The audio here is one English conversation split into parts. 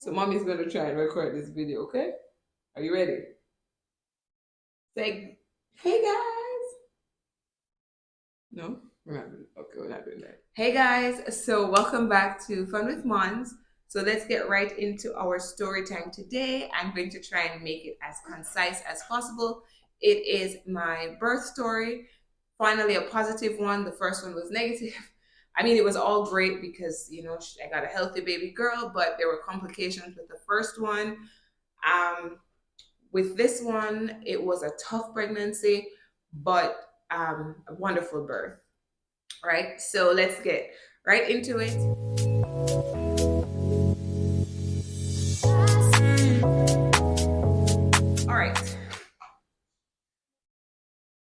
So mommy's going to try and record this video, okay? Are you ready? Say, hey guys. No, we're not doing, okay, we're not doing that. Hey guys, so welcome back to Fun with Mons. So let's get right into our story time today. I'm going to try and make it as concise as possible. It is my birth story. Finally, a positive one. The first one was negative. I mean, it was all great because, I got a healthy baby girl, but there were complications with the first one. Um, with this one, it was a tough pregnancy, but a wonderful birth, right? So let's get right into it. All right.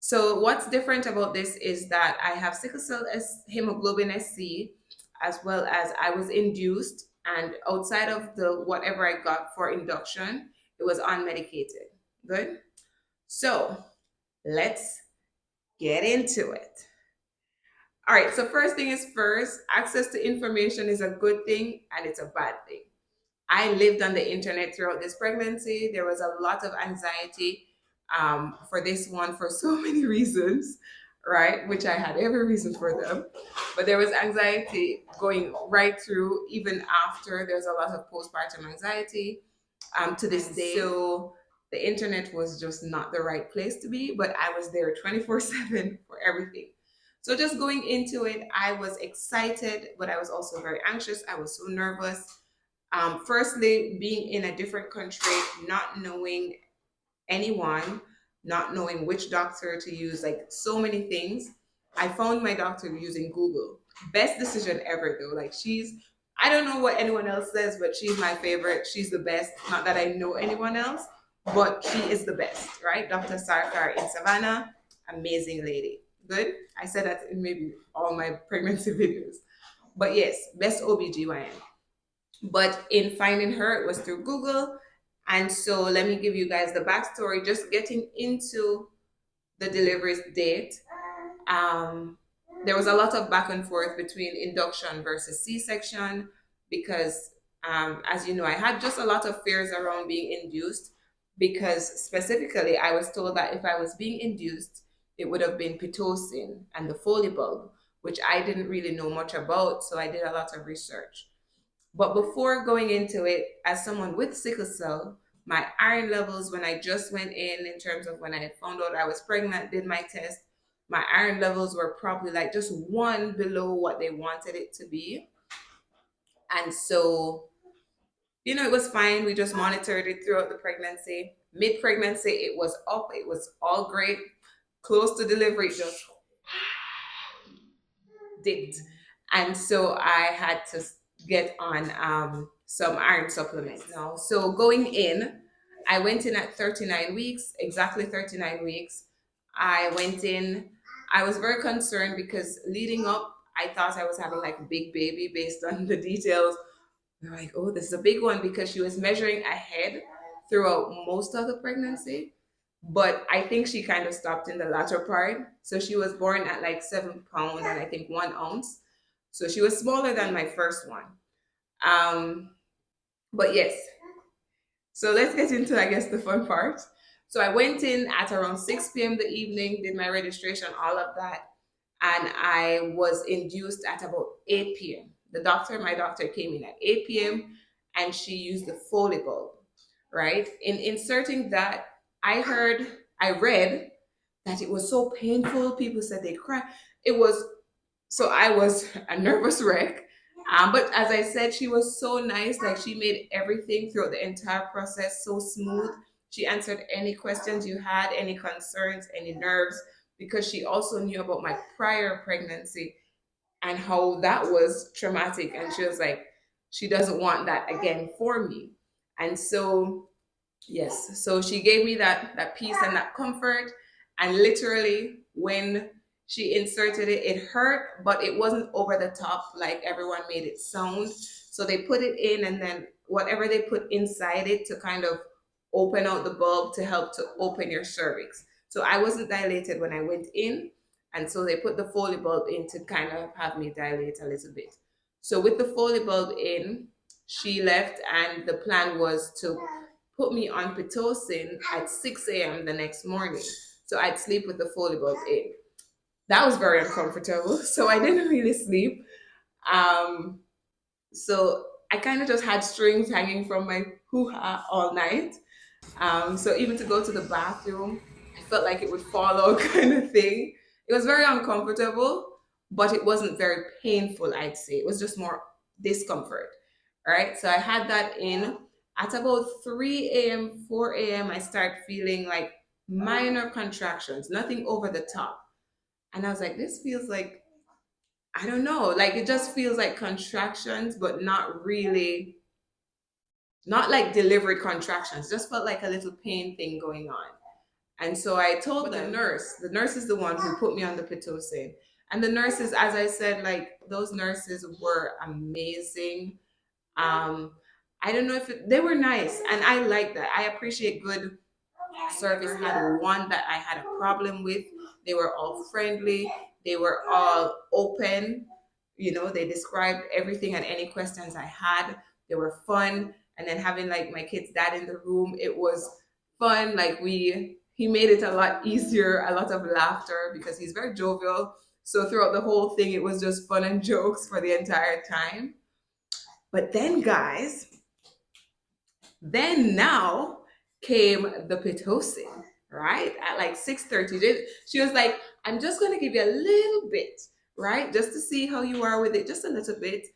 So what's different about this is that I have sickle cell hemoglobin SC, as well as I was induced, and outside of the whatever I got for induction, it was unmedicated. Good. So let's get into it. All right, so first thing is first, access to information is a good thing and it's a bad thing. I lived on the internet throughout this pregnancy. There was a lot of anxiety for this one for so many reasons, right? Which I had every reason for them. But there was anxiety going right through, even after. There's a lot of postpartum anxiety to this day. So the internet was just not the right place to be, but I was there 24/7 for everything. So just going into it, I was excited, but I was also very anxious. I was so nervous. Firstly, being in a different country, not knowing anyone, not knowing which doctor to use, like so many things. I found my doctor using Google. Best decision ever though. I don't know what anyone else says, but she's my favorite. She's the best. Not that I know anyone else, but she is the best, right? Dr. Sarkar in Savannah, amazing lady. Good. I said that in maybe all my pregnancy videos. But yes, best OBGYN. But in finding her, it was through Google. And so let me give you guys the backstory. Just getting into the delivery date, there was a lot of back and forth between induction versus C-section because, as you know, I had just a lot of fears around being induced because specifically I was told that if I was being induced, it would have been Pitocin and the Foley bulb, which I didn't really know much about. So I did a lot of research. But before going into it, as someone with sickle cell, my iron levels when I just went in terms of when I found out I was pregnant, did my test, my iron levels were probably like just one below what they wanted it to be. And so, it was fine. We just monitored it throughout the pregnancy. Mid pregnancy, it was up, it was all great. Close to delivery, it just dipped. And so I had to get on some iron supplements now. So going in, I went in at 39 weeks, exactly 39 weeks. I went in, I was very concerned because leading up, I thought I was having like a big baby based on the details. We are like, oh, this is a big one because she was measuring ahead throughout most of the pregnancy. But I think she kind of stopped in the latter part. So she was born at like 7 pounds and I think 1 ounce. So she was smaller than my first one. But yes, so let's get into, I guess, the fun part. So I went in at around 6 p.m. the evening, did my registration, all of that. And I was induced at about 8 p.m. My doctor came in at 8 p.m. and she used the Foley bulb, right? In inserting that, I read that it was so painful. People said they cried. So I was a nervous wreck. But as I said, she was so nice. Like she made everything throughout the entire process so smooth. She answered any questions you had, any concerns, any nerves, because she also knew about my prior pregnancy and how that was traumatic. And she was like, she doesn't want that again for me. And so, yes, so she gave me that peace and that comfort. And literally, when she inserted it, it hurt, but it wasn't over the top like everyone made it sound. So they put it in, and then whatever they put inside it to kind of open out the bulb to help to open your cervix. So I wasn't dilated when I went in, and so they put the Foley bulb in to kind of have me dilate a little bit. So with the Foley bulb in, she left, and the plan was to put me on Pitocin at 6 a.m. the next morning. So I'd sleep with the Foley bulb in. That was very uncomfortable. So I didn't really sleep. Um, so I kind of just had strings hanging from my hoo-ha all night. So even to go to the bathroom, I felt like it would fall out kind of thing. It was very uncomfortable, but it wasn't very painful, I'd say. It was just more discomfort. All right. So I had that in at about 3 a.m., 4 a.m. I start feeling like minor contractions, nothing over the top. And I was like, this feels like, I don't know, like it just feels like contractions, but not really, not like delivered contractions. Just felt like a little pain thing going on. And so I told them, the nurse is the one who put me on the Pitocin. And the nurses, as I said, like those nurses were amazing. Um, I don't know if they were nice, and I like that. I appreciate good service. Had one that I had a problem with. They were all friendly. They were all open. You know, they described everything and any questions I had. They were fun. And then having like my kid's dad in the room, it was fun. Like he made it a lot easier, a lot of laughter because he's very jovial. So throughout the whole thing, it was just fun and jokes for the entire time. But then, guys, then now came the Pitocin, right? At like 6:30. She was like, I'm just gonna give you a little bit, right? Just to see how you are with it, just a little bit,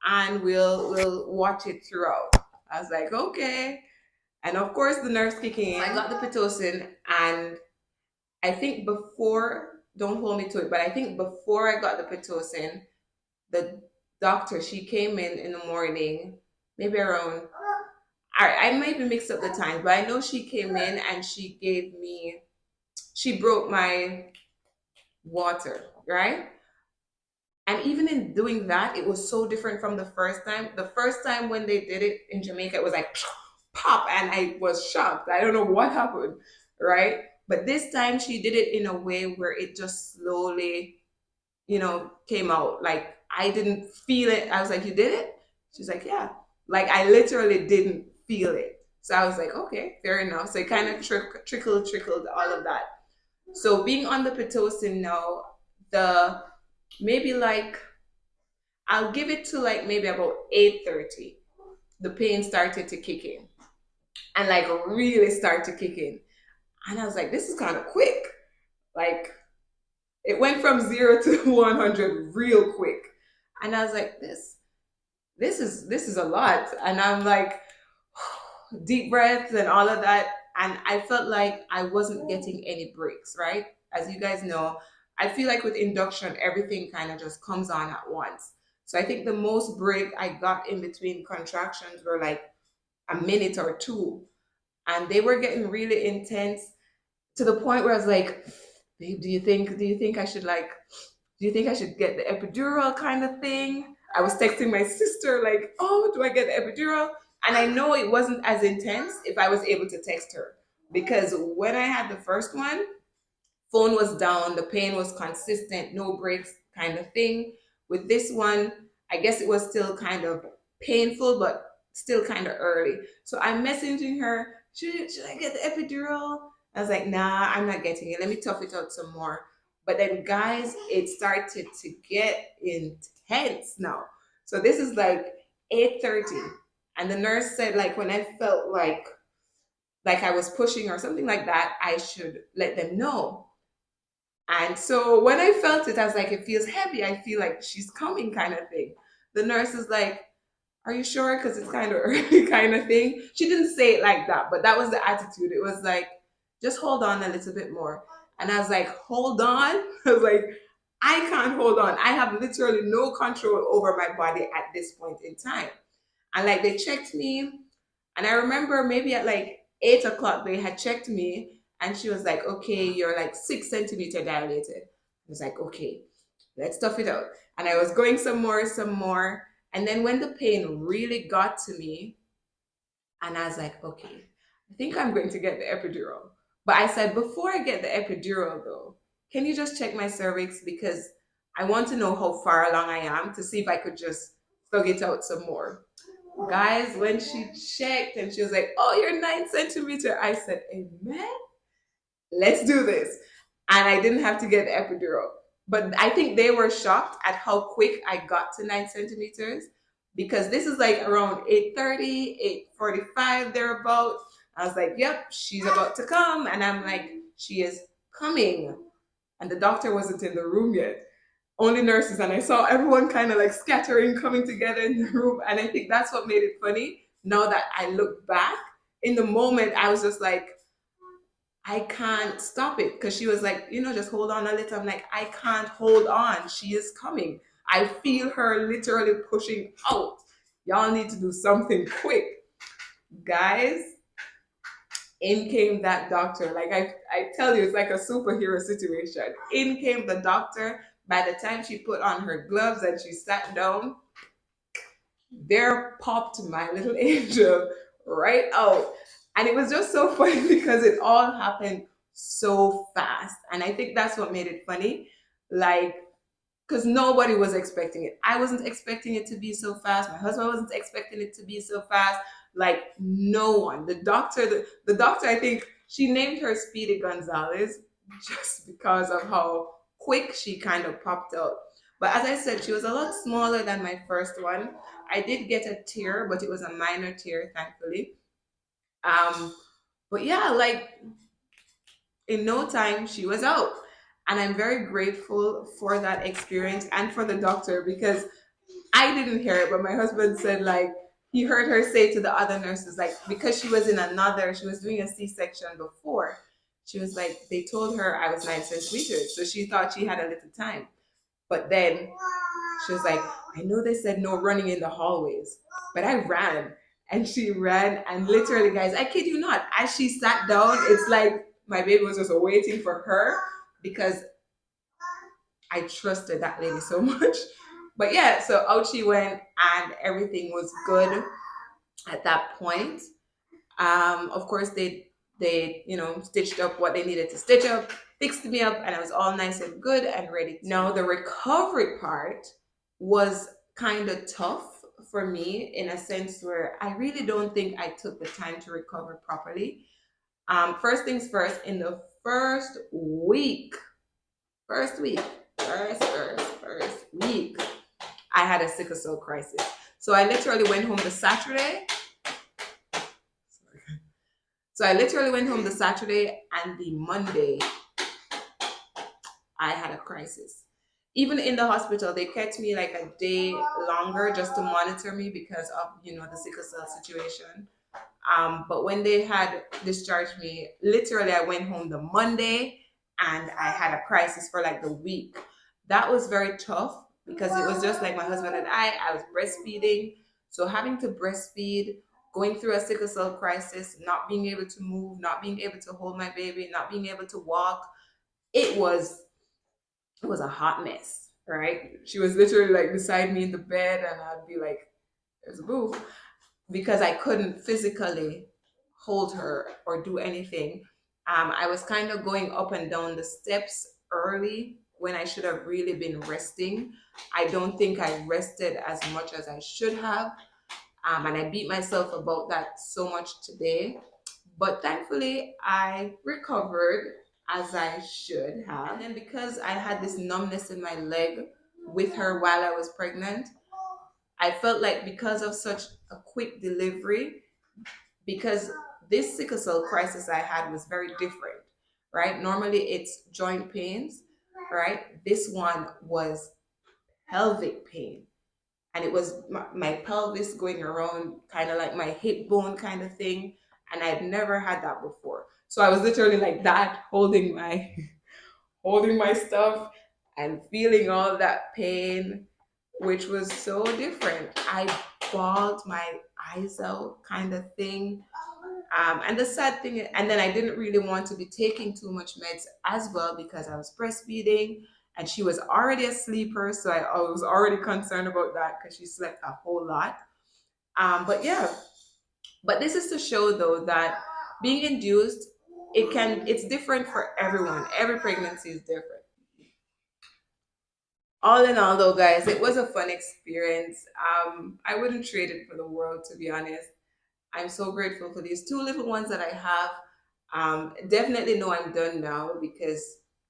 and we'll watch it throughout. I was like, okay. And of course the nerves kicking in. I got the Pitocin, and I think before, don't hold me to it, but I think before I got the Pitocin, the doctor, she came in the morning, maybe around, I might be mixed up the time, but I know she came in and she gave me, she broke my water, right? And even in doing that, it was so different from the first time. The first time when they did it in Jamaica, it was like pop, and I was shocked. I don't know what happened, right? But this time she did it in a way where it just slowly, came out. Like I didn't feel it. I was like, you did it? She's like, yeah. Like I literally didn't feel it. So I was like, okay, fair enough. So it kind of trickled, all of that. So being on the Pitocin now, the maybe like I'll give it to like maybe about 8:30. The pain started to kick in and like really start to kick in. And I was like, this is kind of quick. Like it went from 0 to 100 real quick. And I was like, this is a lot. And I'm like, deep breaths and all of that. And I felt like I wasn't getting any breaks, right? As you guys know, I feel like with induction, everything kind of just comes on at once. So I think the most break I got in between contractions were like a minute or two. And they were getting really intense to the point where I was like, babe, do you think I should like, do you think I should get the epidural kind of thing? I was texting my sister, like, oh, do I get the epidural? And I know it wasn't as intense if I was able to text her. Because when I had the first one, phone was down, the pain was consistent, no breaks kind of thing. With this one, I guess it was still kind of painful, but still kind of early. So I'm messaging her, should I get the epidural? I was like, nah, I'm not getting it. Let me tough it out some more. But then, guys, it started to get intense now. So this is like 8:30. And the nurse said, like, when I felt like I was pushing or something like that, I should let them know. And so when I felt it, I was like, it feels heavy. I feel like she's coming kind of thing. The nurse is like, are you sure? Because it's kind of early kind of thing. She didn't say it like that, but that was the attitude. It was like, just hold on a little bit more. And I was like, hold on? I was like, I can't hold on. I have literally no control over my body at this point in time. And like they checked me, and I remember maybe at like 8 o'clock they had checked me, and she was like, "Okay, you're like 6 centimeter dilated." I was like, "Okay, let's tough it out." And I was going some more, and then when the pain really got to me, and I was like, "Okay, I think I'm going to get the epidural." But I said, before I get the epidural, though, can you just check my cervix because I want to know how far along I am to see if I could just thug it out some more. Guys, when she checked and she was like, "Oh, you're 9 centimeter," I said, "Amen. Let's do this." And I didn't have to get the epidural. But I think they were shocked at how quick I got to 9 centimeters because this is like around 8:30, 8:45, thereabout. I was like, "Yep, she's about to come." And I'm like, "She is coming." And the doctor wasn't in the room yet, only nurses, and I saw everyone kind of like scattering, coming together in the room. And I think that's what made it funny. Now that I look back, in the moment, I was just like, I can't stop it because she was like, just hold on a little. I'm like, I can't hold on. She is coming. I feel her literally pushing out. Y'all need to do something quick. Guys, in came that doctor. Like I tell you, it's like a superhero situation. In came the doctor. By the time she put on her gloves and she sat down, there popped my little angel right out. And it was just so funny because it all happened so fast. And I think that's what made it funny. Like, because nobody was expecting it. I wasn't expecting it to be so fast. My husband wasn't expecting it to be so fast. Like, no one. The doctor, I think she named her Speedy Gonzalez just because of how quick she kind of popped out. But as I said, she was a lot smaller than my first one. I did get a tear, but it was a minor tear, thankfully. Um, but yeah, like in no time, she was out. And I'm very grateful for that experience and for the doctor because I didn't hear it, but my husband said like he heard her say to the other nurses, like because she was doing a C-section before. She was like, they told her I was 9 centimeters, so she thought she had a little time. But then she was like, I know they said no running in the hallways, but I ran. And she ran, and literally, guys, I kid you not, as she sat down, it's like my baby was just waiting for her because I trusted that lady so much. But yeah, so out she went, and everything was good at that point. Of course, they stitched up what they needed to stitch up, fixed me up, and I was all nice and good and ready. Now the recovery part was kind of tough for me in a sense where I really don't think I took the time to recover properly. First things first, in the first week, first week, I had a sickle cell crisis. So I literally went home the Saturday. So I literally went home the Saturday, and the Monday I had a crisis. Even in the hospital, they kept me like a day longer just to monitor me because of the sickle cell situation. But when they had discharged me, literally I went home the Monday and I had a crisis for like the week. That was very tough because it was just like my husband and I was breastfeeding. So having to breastfeed, going through a sickle cell crisis, not being able to move, not being able to hold my baby, not being able to walk, it was it was a hot mess, right? She was literally like beside me in the bed and I'd be like, there's a boo because I couldn't physically hold her or do anything. I was kind of going up and down the steps early when I should have really been resting. I don't think I rested as much as I should have. And I beat myself about that so much today. But thankfully, I recovered as I should have. And then because I had this numbness in my leg with her while I was pregnant, I felt like because of such a quick delivery, because this sickle cell crisis I had was very different, right? Normally it's joint pains, right? This one was pelvic pain. And it was my pelvis going around kind of like my hip bone kind of thing. And I'd never had that before. So I was literally like that, holding my holding my stuff and feeling all that pain, which was so different. I bawled my eyes out, kind of thing. And the sad thing, and then I didn't really want to be taking too much meds as well because I was breastfeeding and she was already a sleeper. So I was already concerned about that because she slept a whole lot. But yeah, but this is to show though that being induced, it's different for everyone. Every pregnancy is different. All in all, though, guys, it was a fun experience. I wouldn't trade it for the world, to be honest. I'm so grateful for these two little ones that I have. Definitely know I'm done now because,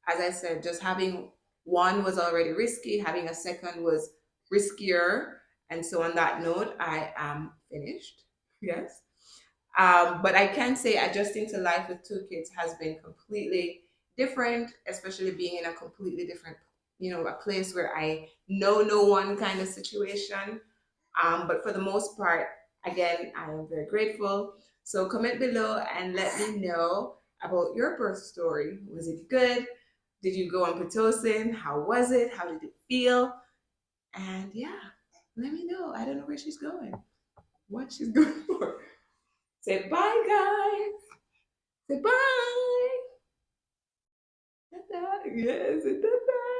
as I said, just having one was already risky, having a second was riskier. And so, on that note, I am finished. Yes. But I can say adjusting to life with two kids has been completely different, especially being in a completely different, a place where I know no one kind of situation. But for the most part, again, I am very grateful. So comment below and let me know about your birth story. Was it good? Did you go on Pitocin? How was it? How did it feel? And yeah, let me know. I don't know where she's going, what she's going for. Say bye, guys. Say bye. Ta-ta. Yes, ta-ta.